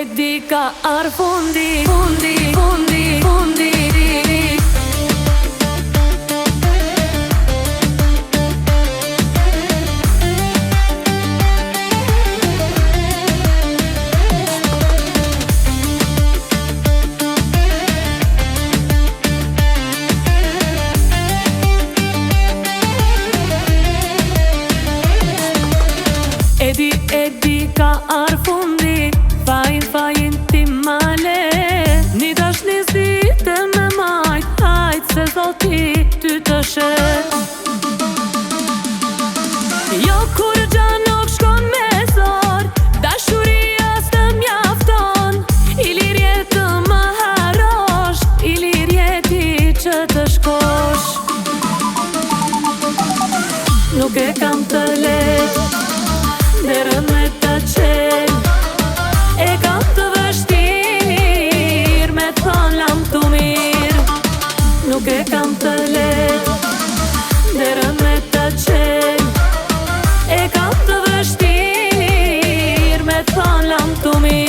Edi ka arë fundi Edi ka arë fundi, fajin ti male. Një dash një zite me majt, hajt se zoti ty të shet. Jo kur gja nuk shkon me zor, dashuria së mjafton. Ilirje të më harosh, ilirje ti që të shkosh. Nuk e kam të let, derën me të qel, e kam të vështir me të thonë lam të mirë. Nuk e kam të let, derën me të qel, e kam të vështir me të thonë lam të mirë.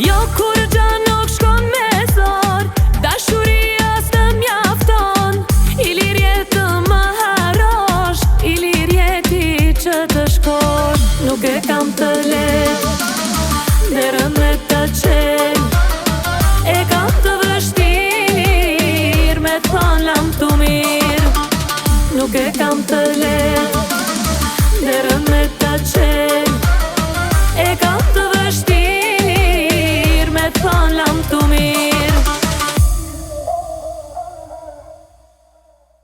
Jo kur gja nuk shkon me zor, dashuria së mjafton. Ilirje të më harosh, ilirje ti që të shkosh. Nuk e kam të let, derën me të qel, e kam të vështir me të thonë lam të mirë. Nuk e kam të let,